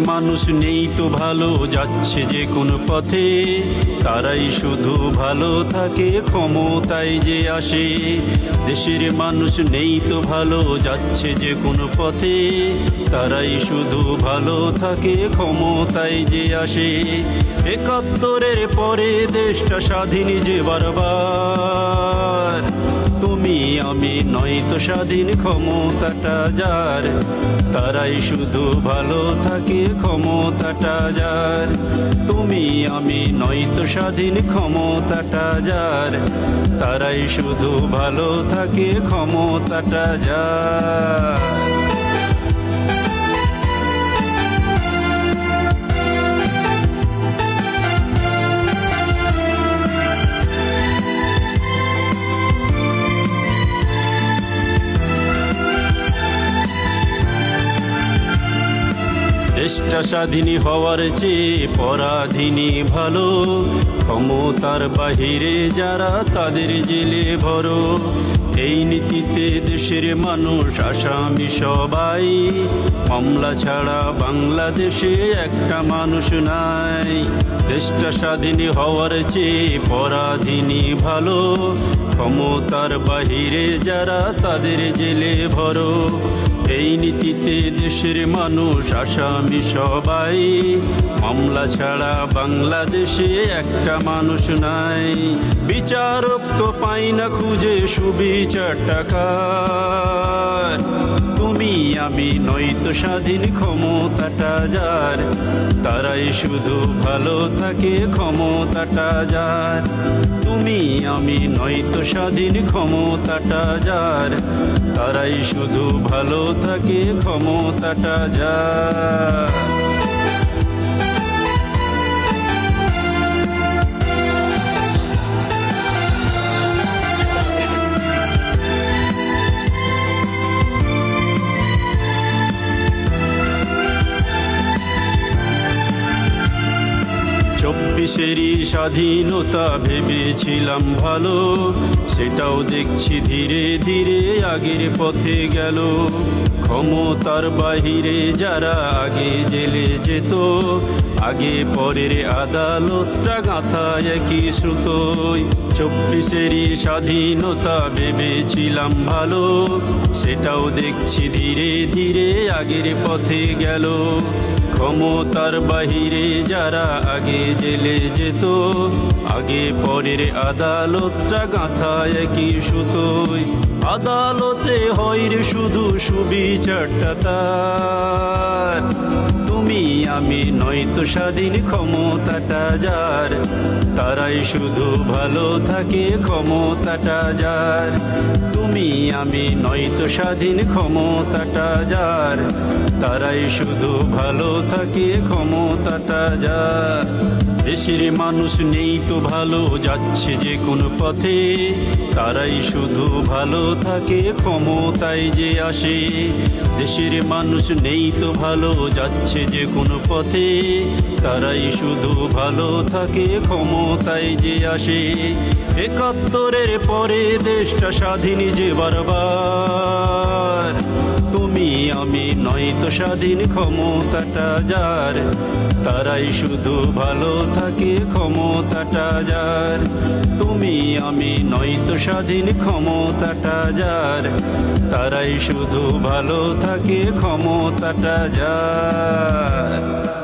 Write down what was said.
মানুষ নেই তো ভালো, যাচ্ছে যে কোনো পথে, তারাই শুধু ভালো থাকে, ক্ষমতায় যে আসে। দেশের মানুষ নেই তো ভালো, যাচ্ছে যে কোনো পথে, তারাই শুধু ভালো থাকে, ক্ষমতায় যে আসে। ৭১-এর পরে দেশটা স্বাধীন যে বারবার, তুমি আমি নয় তো স্বাধীন, ক্ষমতাটা যার, তারাই শুধু ভালো থাকে, ক্ষমতাটা যার। তুমি আমি নয় তো স্বাধীন, ক্ষমতাটা যার, তারাই শুধু ভালো থাকে, ক্ষমতাটা যার। দেশটা স্বাধীন হওয়ার চেয়ে পরাধীনই ভালো, ক্ষমতার বাহিরে যারা তাদের জেলে ভরো। এই নীতিতে দেশের মানুষ আসামি সবাই, মামলা ছাড়া বাংলাদেশে একটা মানুষ নাই। দেশটা স্বাধীন হওয়ার চেয়ে পরাধীনই ভালো, ক্ষমতার বাহিরে যারা তাদের জেলে ভরো। এই নীতিতে দেশের মানুষ আসামি সবাই, মামলা ছাড়া বাংলাদেশে একটা মানুষ নাই। বিচারক তো পাই না খুঁজে সুবিচার টাকার, তুমি আমি নই তো স্বাধীন, ক্ষমতাটা যার, তারাই শুধু ভালো থাকে, ক্ষমতাটা যার। তুমি আমি নই তো স্বাধীন, ক্ষমতাটা যার, তারাই শুধু ভালো থাকে, ক্ষমতাটা যার। ২৪-এরই স্বাধীনতা ভেবেছিলাম ভালো, সেটাও দেখছি ধীরে ধীরে আগের পথে গেল। ক্ষমতার বাহিরে যারা আগে জেলে যেত, আগে পরের আদালতটা গাঁথা একই সুতোয়। ২৪-এরই স্বাধীনতা ভেবেছিলাম ভালো, সেটাও দেখছি ধীরে ধীরে আগের পথে গেল। ক্ষমতার বাহিরে যারা আগে জেলে যেত, আগে পরের আদালতটা গাঁথা একই সুতোয়। আদালতে হয় রে শুধু সুবিচারটা তার, তুমি আমি নয় তো স্বাধীন, ক্ষমতাটা যার, তারাই শুধু ভালো থাকে, ক্ষমতাটা যার। তুমি আমি নয় তো স্বাধীন, ক্ষমতাটা যার, তারাই শুধু ভালো থাকে, ক্ষমতাটা যার। দেশের মানুষ নেই তো ভালো, যাচ্ছে যে কোনো পথে, তারাই শুধু ভালো থাকে, ক্ষমতায় যে আসে। দেশের মানুষ নেই তো ভালো, যাচ্ছে যে কোনো পথে, তারাই শুধু ভালো থাকে, ক্ষমতায় যে আসে। ৭১-এর পরে দেশটা স্বাধীন যে বারবার, তুমি আমি নয় তো স্বাধীন, ক্ষমতাটা যার, তারাই শুধু ভালো থাকে, ক্ষমতাটা যার। তুমি আমি নয় তো স্বাধীন, ক্ষমতাটা যার, তারাই শুধু ভালো থাকে, ক্ষমতাটা যার।